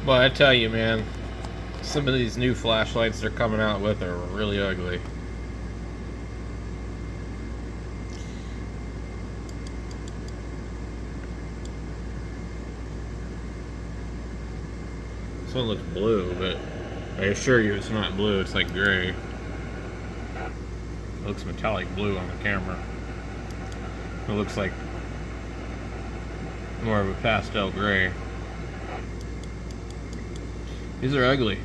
Well, I tell you, man, some of these new flashlights they're coming out with are really ugly. This one looks blue, but I assure you it's not blue, it's like gray. It looks metallic blue on the camera. It looks like more of a pastel gray. These are ugly.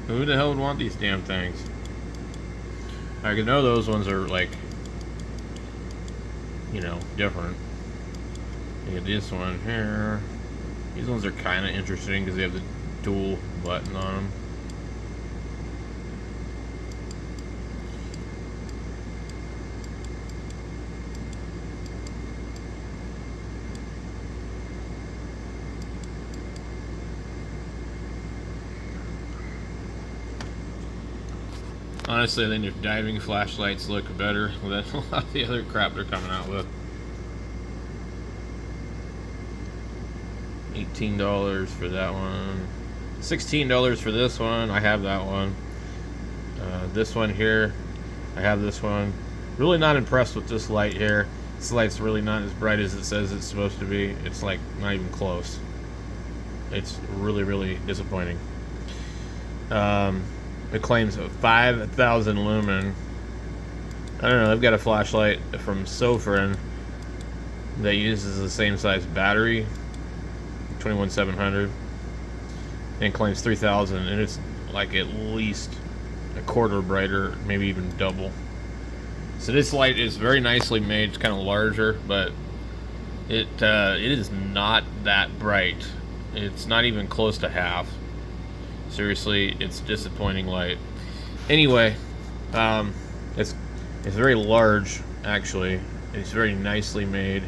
Who the hell would want these damn things? I know those ones are like, you know, different. You get this one here. These ones are kind of interesting because they have the dual button on them. Honestly, I think their diving flashlights look better than a lot of the other crap they're coming out with. $18 for that one. $16 for this one. I have that one. This one here, I have this one. Really not impressed with this light here. This light's really not as bright as it says it's supposed to be. It's like not even close. It's really, really disappointing. It claims 5,000 lumen. I don't know, they've got a flashlight from Sofrin that uses the same size battery, 21700, and claims 3,000, and it's like at least a quarter brighter, maybe even double. So this light is very nicely made. It's kind of larger, but it is not that bright. It's not even close to half. Seriously, it's disappointing light. Anyway, it's very large, actually. It's very nicely made.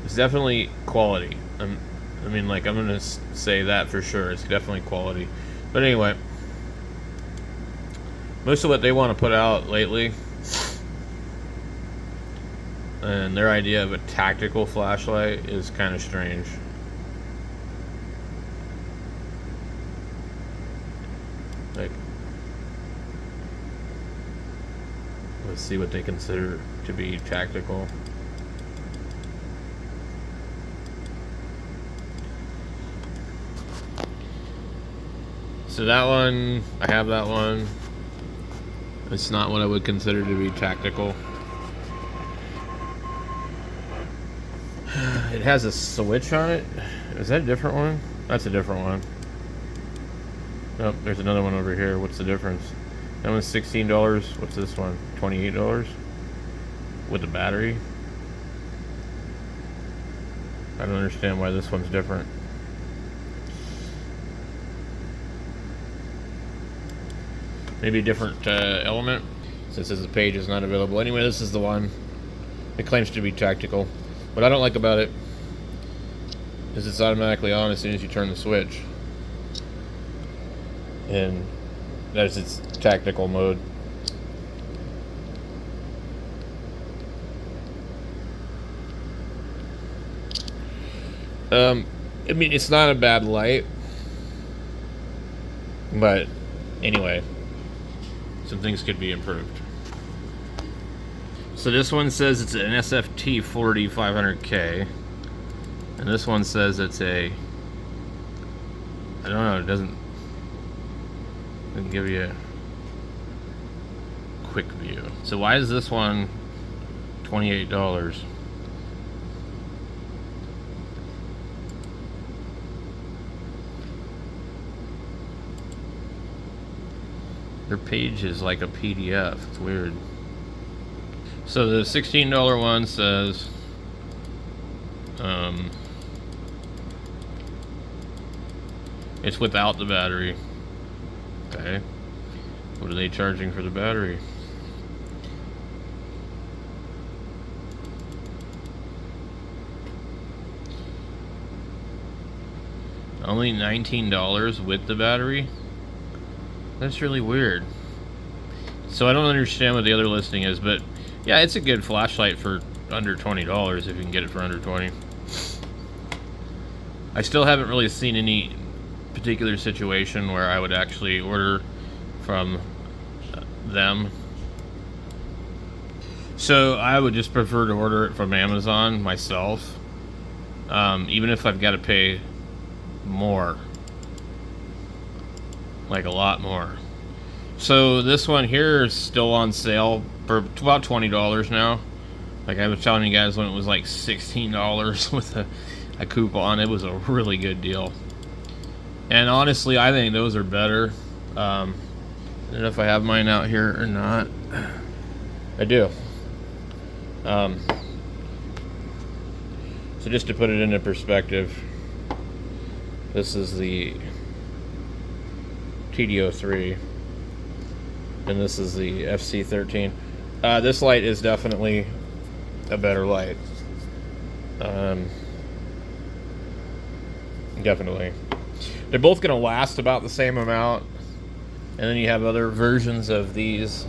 It's definitely quality. I mean, like, I'm gonna say that for sure. It's definitely quality. But anyway, most of what they want to put out lately, and their idea of a tactical flashlight is kind of strange. Like, let's see what they consider to be tactical. So that one, I have that one. It's not what I would consider to be tactical. It has a switch on it. Is that a different one? That's a different one. Oh, there's another one over here. What's the difference? That one's $16. What's this one? $28? With the battery? I don't understand why this one's different. Maybe a different element, since the page is not available. Anyway, this is the one. It claims to be tactical. What I don't like about it is it's automatically on as soon as you turn the switch. And that's its tactical mode. I mean, it's not a bad light, but anyway, some things could be improved. So this one says it's an SFT 4D500K, and this one says it's a, I don't know, it doesn't give you a quick view. So why is this one $28? Their page is like a PDF. It's weird. So the $16 one says it's without the battery. Okay. What are they charging for the battery? Only $19 with the battery? That's really weird. So I don't understand what the other listing is, but yeah, it's a good flashlight for under $20 if you can get it for under 20. I still haven't really seen any particular situation where I would actually order from them. So I would just prefer to order it from Amazon myself, even if I've got to pay more, like a lot more. So this one here is still on sale for about $20 now. Like I was telling you guys, when it was like $16 with a coupon, it was a really good deal. And honestly, I think those are better. I don't know if I have mine out here or not. I do. So just to put it into perspective, this is the TDO3, and this is the FC13. This light is definitely a better light. Definitely. They're both going to last about the same amount, and then you have other versions of these,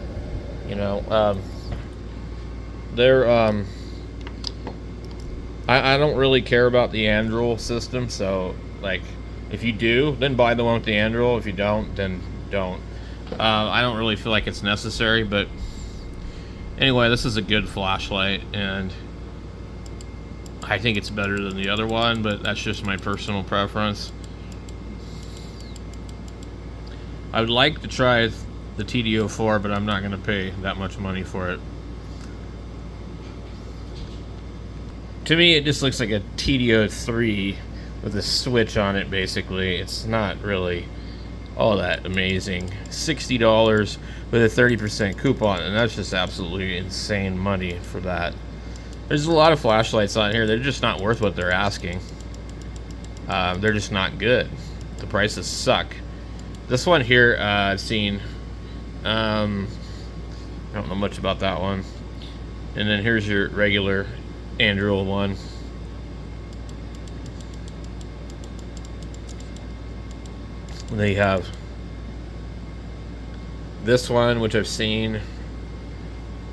you know. They're I don't really care about the andriul system, so like if you do, then buy the one with the andriul. If you don't, then don't. I don't really feel like it's necessary, but anyway, this is a good flashlight, and I think it's better than the other one, but that's just my personal preference. I would like to try the TDO4, but I'm not going to pay that much money for it. To me, it just looks like a TDO3 with a switch on it, basically. It's not really all that amazing. $60 with a 30% coupon, and that's just absolutely insane money for that. There's a lot of flashlights on here. They're just not worth what they're asking. They're just not good. The prices suck. This one here, I've seen. I don't know much about that one. And then here's your regular andriul one. They have this one, which I've seen.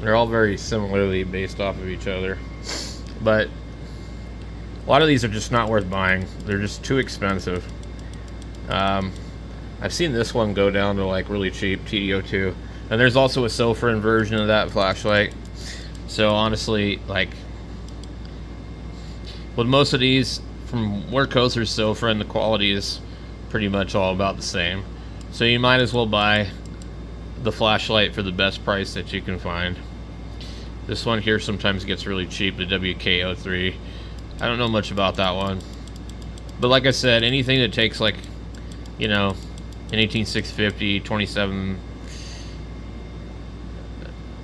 They're all very similarly based off of each other, but a lot of these are just not worth buying. They're just too expensive. I've seen this one go down to like really cheap, TDO2, and there's also a Sofrin version of that flashlight. So honestly, like with most of these from wurkkos or Sofrin, the quality is pretty much all about the same. So you might as well buy the flashlight for the best price that you can find. This one here sometimes gets really cheap, the WK03. I don't know much about that one, but like I said, anything that takes like, you know, an 18650, 27,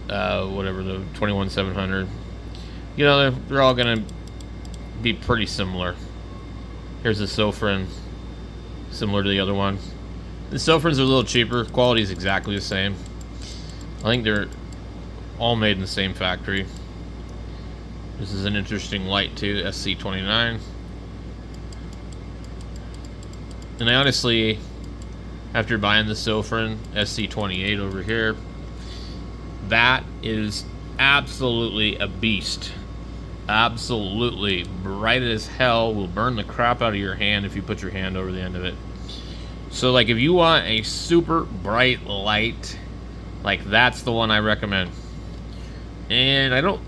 whatever, the 21700, you know, they're all gonna be pretty similar. Here's the Sofrin, similar to the other one. The Sofrins are a little cheaper. Quality is exactly the same. I think they're all made in the same factory. This is an interesting light too, SC29. And I honestly, after buying the Sofrin SC28 over here, that is absolutely a beast. Absolutely bright as hell. Will burn the crap out of your hand if you put your hand over the end of it. So like if you want a super bright light, like that's the one I recommend. And I don't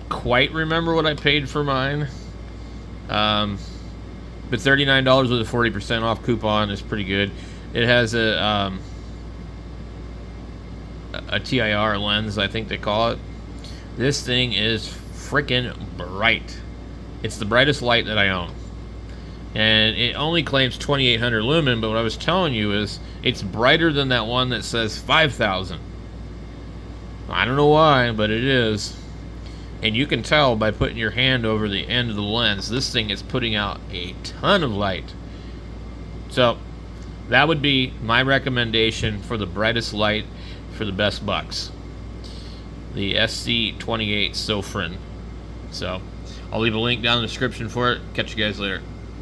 quite remember what I paid for mine, but $39 with a 40% off coupon is pretty good. It has a TIR lens, I think they call it. This thing is freaking bright. It's the brightest light that I own. And it only claims 2800 lumen, but what I was telling you is it's brighter than that one that says 5000. I don't know why, but it is. And you can tell by putting your hand over the end of the lens, this thing is putting out a ton of light. So that would be my recommendation for the brightest light for the best bucks. The SC28 Sofrin. So I'll leave a link down in the description for it. Catch you guys later.